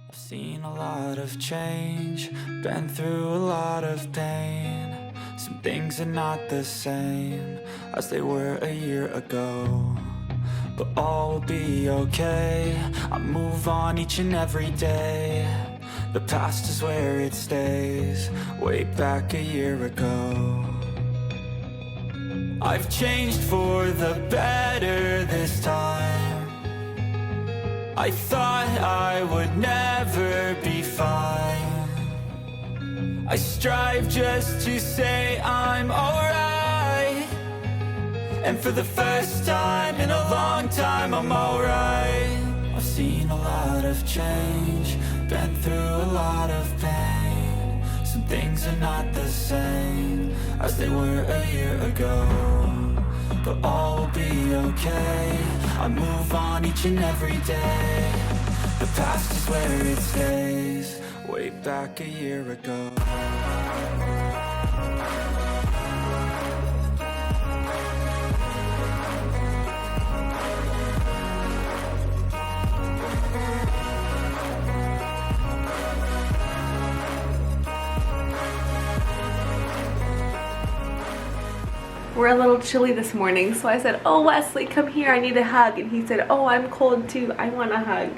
I've seen a lot of change, been through a lot of pain. Some things are not the same as they were a year ago, but all will be okay. I move on each and every day. The past is where it stays, way back a year ago. I've changed for the better this time. I thought I would never be fine. I strive just to say I'm alright, and for the first time in a long time I'm alright. I've seen a lot of change, been through a lot of pain. Some things are not the same as they were a year ago, but all will be okay. I move on each and every day. The past is where it stays, way back a year ago. We're a little chilly this morning, so I said, oh Wesley, come here, I need a hug. And he said, oh, I'm cold too, I want a hug.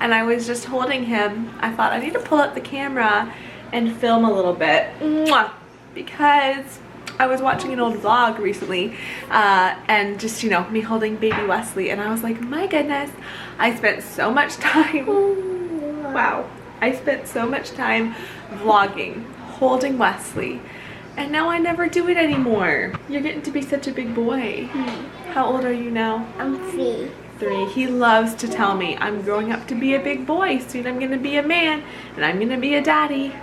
And I was just holding him. I thought I need to pull up the camera and film a little bit. Mwah! Because I was watching an old vlog recently and just, you know, me holding baby Wesley, and I was like, my goodness, I spent so much time, wow, I spent so much time vlogging, holding Wesley. And now I never do it anymore. You're getting to be such a big boy. How old are you now? I'm 3. 3. He loves to tell me, I'm growing up to be a big boy. Soon I'm going to be a man and I'm going to be a daddy.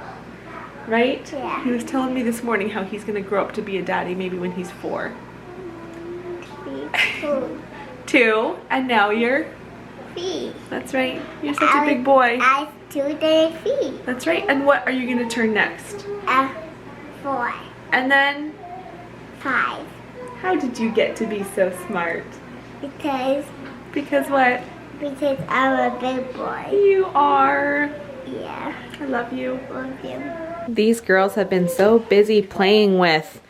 Right? Yeah. He was telling me this morning how he's going to grow up to be a daddy maybe when he's 4. 2. 2. And now you're? 3. That's right. You're such a big boy. I 2 days 3. That's right. And what are you going to turn next? 4. And then? 5. How did you get to be so smart? Because What? Because I'm a big boy. You are. Yeah. I love you. Love you. These girls have been so busy playing with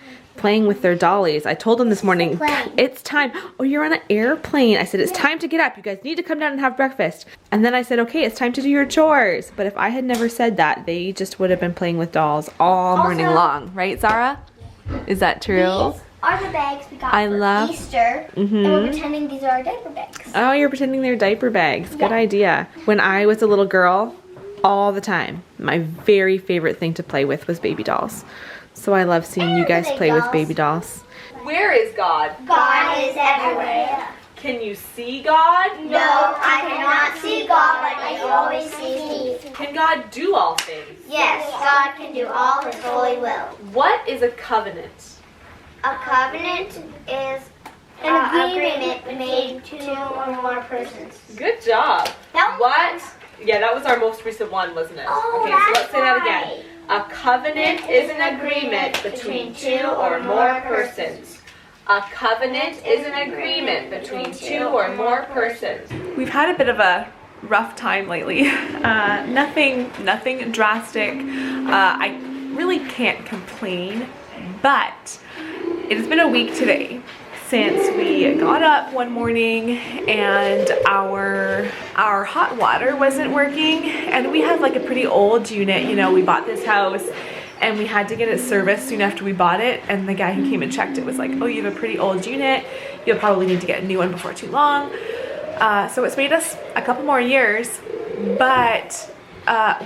their dollies. I told them this morning, Playing. it's time. Oh, you're on an airplane. I said, it's time to get up. You guys need to come down and have breakfast. And then I said, okay, it's time to do your chores. But if I had never said that, they just would have been playing with dolls all morning long. Right, Zara? Is that true? These are the bags we got I for love- Easter. And we're pretending these are our diaper bags. Oh, you're pretending they're diaper bags. Good Yeah. idea. When I was a little girl, all the time, my very favorite thing to play with was baby dolls. So I love seeing you guys play with baby dolls. Where is God? God is everywhere. Can you see God? No, I cannot see God, but I always see me. Can God do all things? Yes, God can do all His holy will. What is a covenant? A covenant is an agreement made to 2 or more persons. Good job. That What? Yeah, that was our most recent one, wasn't it? Oh, okay, so that's let's say that again. right. A covenant is an agreement between 2 or more persons. A covenant is an agreement between 2 or more persons. We've had a bit of a rough time lately. Nothing drastic. I really can't complain, but it has been a week today since we got up one morning and our hot water wasn't working, and we have like a pretty old unit. You know, we bought this house and we had to get it serviced soon after we bought it, and the guy who came and checked it was like, oh, you have a pretty old unit, you'll probably need to get a new one before too long. So it's made us a couple more years, but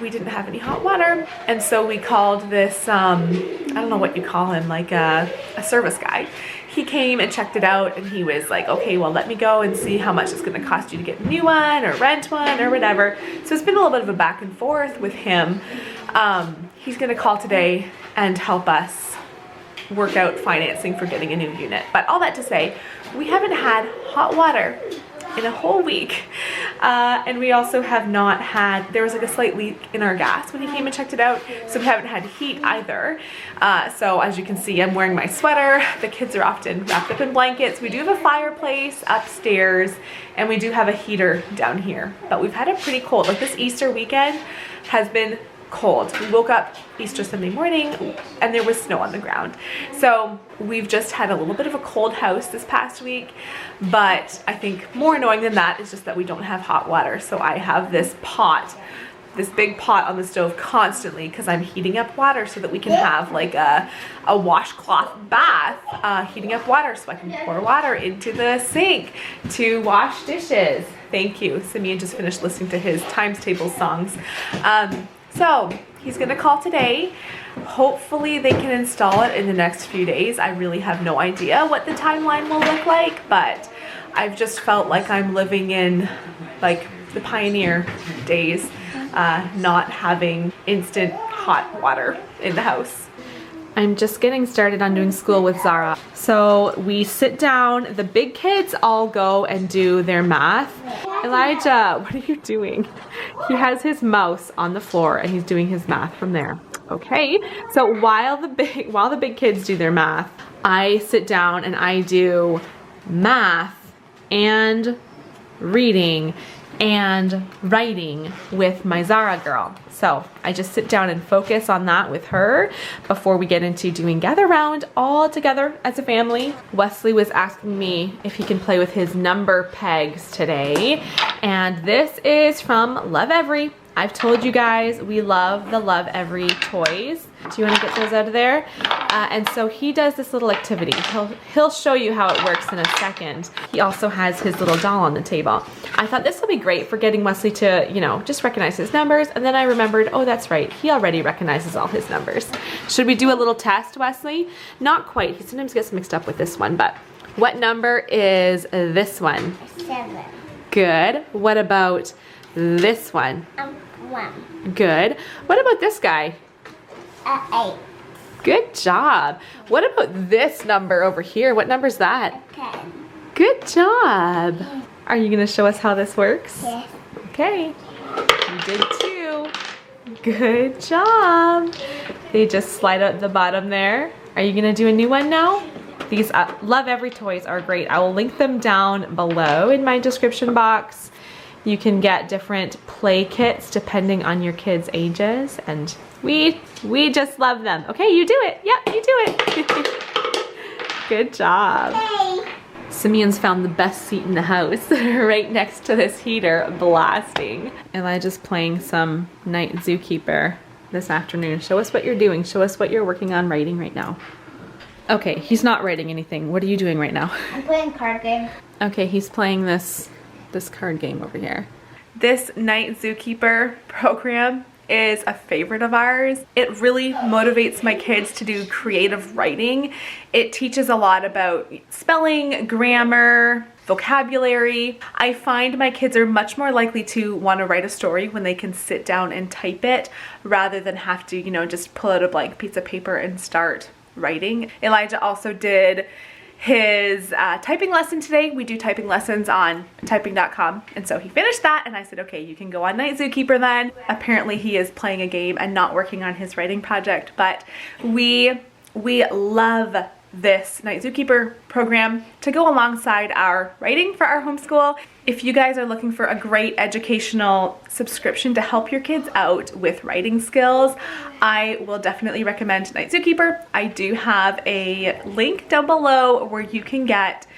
we didn't have any hot water, and so we called this I don't know what you call him, like a service guy. He came and checked it out, and he was like, okay, well, let me go and see how much it's going to cost you to get a new one or rent one or whatever. So it's been a little bit of a back and forth with him. He's going to call today and help us work out financing for getting a new unit. But all that to say, we haven't had hot water in a whole week. And we also have not had, there was like a slight leak in our gas when he came and checked it out, so we haven't had heat either. So as you can see, I'm wearing my sweater. The kids are often wrapped up in blankets. We do have a fireplace upstairs, and we do have a heater down here. But we've had it pretty cold. Like this Easter weekend has been cold. We woke up Easter Sunday morning and there was snow on the ground. So we've just had a little bit of a cold house this past week, but I think more annoying than that is just that we don't have hot water. So I have this pot, this big pot on the stove constantly because I'm heating up water so that we can have like a washcloth bath, heating up water so I can pour water into the sink to wash dishes. Thank you. Simeon just finished listening to his times table songs. So he's gonna call today. Hopefully they can install it in the next few days. I really have no idea what the timeline will look like, but I've just felt like I'm living in like the pioneer days, not having instant hot water in the house. I'm just getting started on doing school with Zara. So we sit down, the big kids all go and do their math. Elijah, what are you doing? He has his mouse on the floor and he's doing his math from there. Okay, so while the big kids do their math, I sit down and I do math and reading and writing with my Zara girl. So I just sit down and focus on that with her before we get into doing gather round all together as a family. Wesley was asking me if he can play with his number pegs today, and this is from Love Every. I've told you guys we love the Love Every toys. Do you want to get those out of there? And so he does this little activity. He'll show you how it works in a second. He also has his little doll on the table. I thought this will be great for getting Wesley to, you know, just recognize his numbers. And then I remembered, oh, that's right. He already recognizes all his numbers. Should we do a little test, Wesley? Not quite. He sometimes gets mixed up with this one, but what number is this one? 7. Good. What about this one? 1. Good. What about this guy? 8. Good job. What about this number over here? What number is that? 10. Good job. Are you going to show us how this works? Yes. Okay. You did too. Good job. They just slide out the bottom there. Are you going to do a new one now? These Love Every toys are great. I will link them down below in my description box. You can get different play kits depending on your kids' ages, and we just love them. Okay, you do it. Yep, you do it. Good job. Hey. Simeon's found the best seat in the house, right next to this heater, blasting. Elijah's playing some Night Zookeeper this afternoon. Show us what you're doing. Show us what you're working on writing right now. Okay, he's not writing anything. What are you doing right now? I'm playing card game. Okay, he's playing this card game over here. This Night Zookeeper program is a favorite of ours. It really motivates my kids to do creative writing. It teaches a lot about spelling, grammar, vocabulary. I find my kids are much more likely to want to write a story when they can sit down and type it rather than have to, you know, just pull out a blank piece of paper and start writing. Elijah also did his typing lesson today. We do typing lessons on typing.com, and so he finished that and I said, okay, you can go on Night Zookeeper then. Apparently he is playing a game and not working on his writing project, but we love this Night Zookeeper program to go alongside our writing for our homeschool. If you guys are looking for a great educational subscription to help your kids out with writing skills, I will definitely recommend Night Zookeeper. I do have a link down below where you can get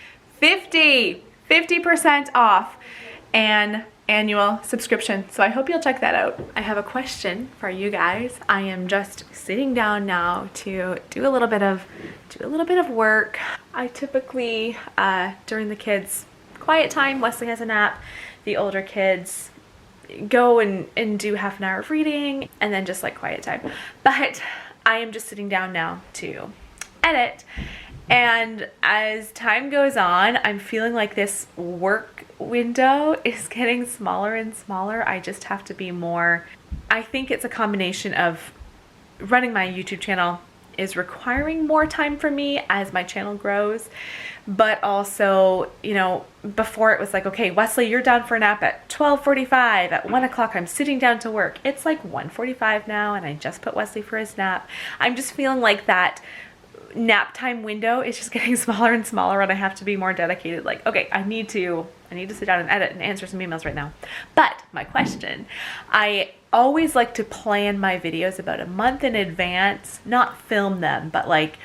50% off an annual subscription. So I hope you'll check that out. I have a question for you guys. I am just sitting down now to do a little bit of work. I typically, during the kids' quiet time, Wesley has a nap, the older kids go and do half an hour of reading and then just like quiet time. But I am just sitting down now to edit. And as time goes on, I'm feeling like this work window is getting smaller and smaller. I just have to be more, I think it's a combination of running my YouTube channel, is requiring more time from me as my channel grows. But also, you know, before it was like, okay, Wesley, you're down for a nap at 12:45. At 1 o'clock, I'm sitting down to work. It's like 1:45 now, and I just put Wesley for his nap. I'm just feeling like that nap time window is just getting smaller and smaller, and I have to be more dedicated. Like, okay, I need to sit down and edit and answer some emails right now. But my question, I always like to plan my videos about a month in advance, not film them, but like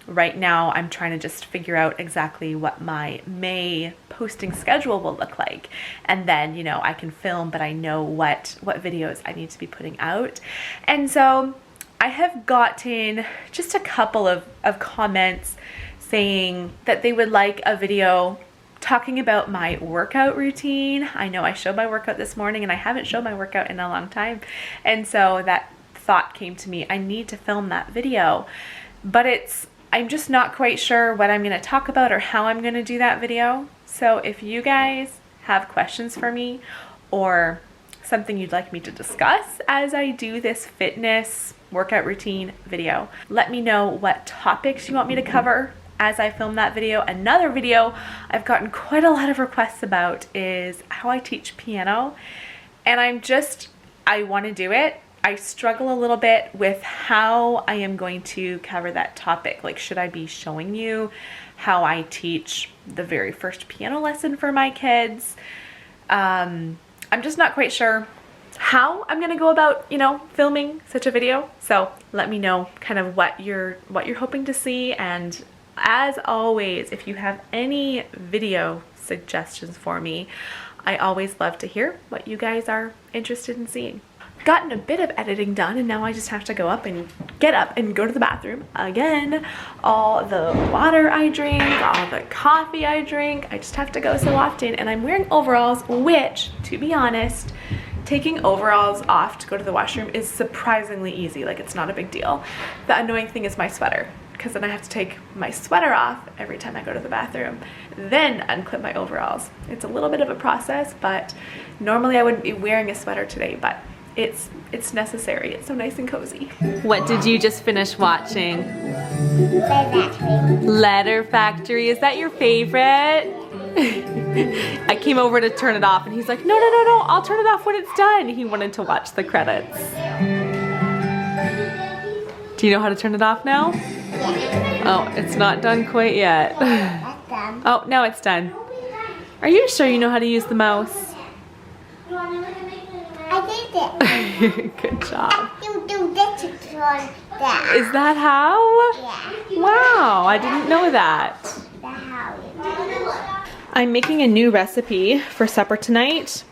right now I'm trying to just figure out exactly what my May posting schedule will look like. And then, you know, I can film, but I know what videos I need to be putting out. And so I have gotten just a couple of comments saying that they would like a video talking about my workout routine. I know I showed my workout this morning, and I haven't showed my workout in a long time. And so that thought came to me, I need to film that video. But I'm just not quite sure what I'm going to talk about or how I'm going to do that video. So if you guys have questions for me or something you'd like me to discuss as I do this fitness workout routine video, let me know what topics you want me to cover as I film that video. Another video I've gotten quite a lot of requests about is how I teach piano, and I want to do it. I struggle a little bit with how I am going to cover that topic. Like, should I be showing you how I teach the very first piano lesson for my kids? I'm just not quite sure how I'm gonna go about, you know, filming such a video. So let me know kind of what you're hoping to see. And as always, if you have any video suggestions for me, I always love to hear what you guys are interested in seeing. Gotten a bit of editing done, and now I just have to get up and go to the bathroom again. All the water I drink, all the coffee I drink, I just have to go so often. And I'm wearing overalls, which, to be honest, taking overalls off to go to the washroom is surprisingly easy. Like, it's not a big deal. The annoying thing is my sweater, because then I have to take my sweater off every time I go to the bathroom, then unclip my overalls. It's a little bit of a process, but normally I wouldn't be wearing a sweater today, but it's necessary. It's so nice and cozy. What did you just finish watching? Letter Factory. Is that your favorite? I came over to turn it off, and he's like, no, I'll turn it off when it's done. He wanted to watch the credits. Do you know how to turn it off now? Oh, it's not done quite yet. Oh, now it's done. Are you sure you know how to use the mouse? I did it. Good job. You do this to turn that. Is that how? Yeah. Wow, I didn't know that. That's how you do it. I'm making a new recipe for supper tonight.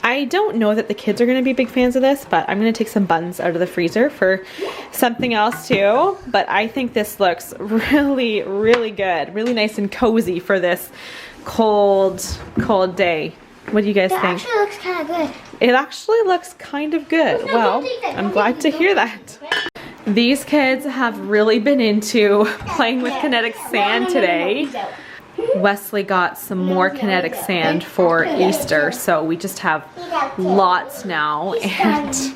I don't know that the kids are gonna be big fans of this, but I'm gonna take some buns out of the freezer for something else too. But I think this looks really, really good. Really nice and cozy for this cold day. What do you guys think? It actually looks kind of good. It actually looks kind of good. Well, I'm glad to hear that. These kids have really been into playing with kinetic sand today. Wesley got some more kinetic sand for Easter, so we just have lots now, and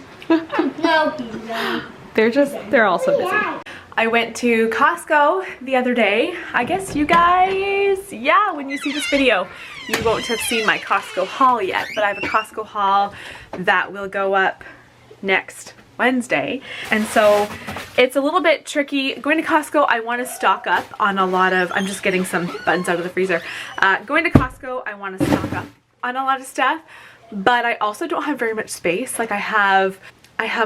they're all so busy. I went to Costco the other day. I guess you guys, yeah, when you see this video, you won't have seen my Costco haul yet, but I have a Costco haul that will go up next Wednesday. And so it's a little bit tricky. Going to Costco, I want to stock up on a lot of, I'm just getting some buns out of the freezer. Going to Costco, I want to stock up on a lot of stuff, but I also don't have very much space. Like I have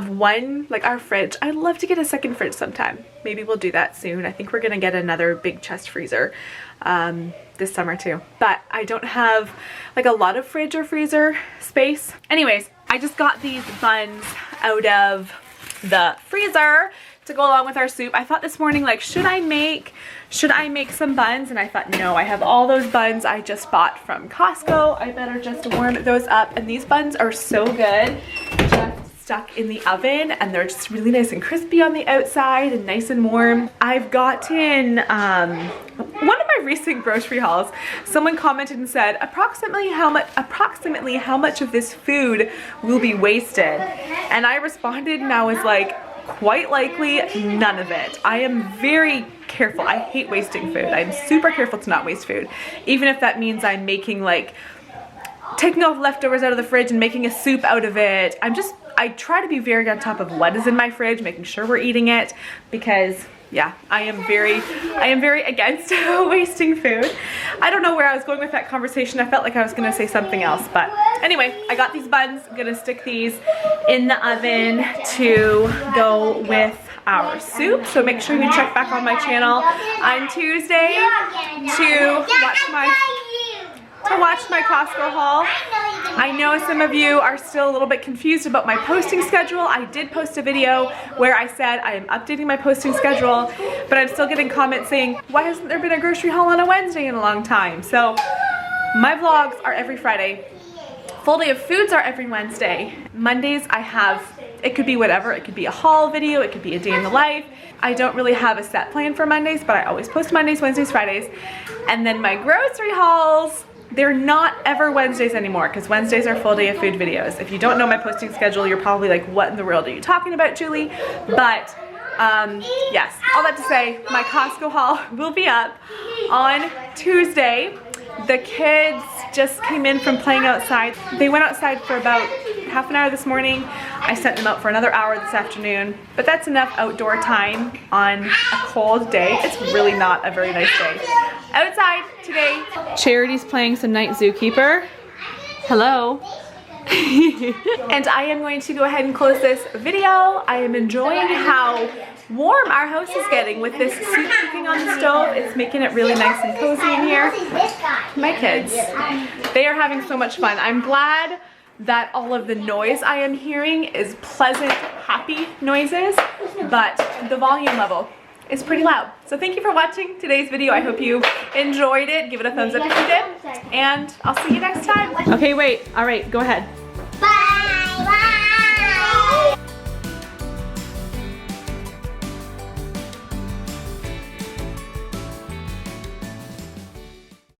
one, like our fridge. I'd love to get a second fridge sometime. Maybe we'll do that soon. I think we're gonna get another big chest freezer this summer too. But I don't have like a lot of fridge or freezer space. Anyways, I just got these buns out of the freezer to go along with our soup. I thought this morning, like, should I make some buns? And I thought, no, I have all those buns I just bought from Costco. I better just warm those up. And these buns are so good. Just stuck in the oven, and they're just really nice and crispy on the outside and nice and warm. I've gotten one of my recent grocery hauls, someone commented and said approximately how much of this food will be wasted, and I responded and I was like, quite likely none of it. I am very careful. I hate wasting food. I'm super careful to not waste food. Even if that means I'm making like, taking off leftovers out of the fridge and making a soup out of it. I try to be very on top of what is in my fridge, making sure we're eating it, because yeah, I am very against wasting food. I don't know where I was going with that conversation. I felt like I was gonna say something else, but anyway, I got these buns. I'm gonna stick these in the oven to go with our soup. So make sure you check back on my channel on Tuesday to watch my Costco haul. I know some of you are still a little bit confused about my posting schedule. I did post a video where I said I am updating my posting schedule, but I'm still getting comments saying, why hasn't there been a grocery haul on a Wednesday in a long time? So my vlogs are every Friday. Full day of foods are every Wednesday. Mondays I have, it could be whatever. It could be a haul video, it could be a day in the life. I don't really have a set plan for Mondays, but I always post Mondays, Wednesdays, Fridays. And then my grocery hauls, they're not ever Wednesdays anymore, because Wednesdays are full day of food videos. If you don't know my posting schedule, you're probably like, what in the world are you talking about, Julie? But yes, all that to say, my Costco haul will be up on Tuesday. The kids just came in from playing outside. They went outside for about half an hour this morning. I sent them out for another hour this afternoon, but that's enough outdoor time on a cold day. It's really not a very nice day outside today. Charity's playing some night zookeeper. Hello. And I am going to go ahead and close this video. I am enjoying how warm our house is getting with this soup cooking on the stove. It's making it really nice and cozy in here. My kids, they are having so much fun. I'm glad that all of the noise I am hearing is pleasant, happy noises, but the volume level is pretty loud. So thank you for watching today's video. I hope you enjoyed it. Give it a thumbs up if you did, and I'll see you next time. Okay, wait. All right, go ahead.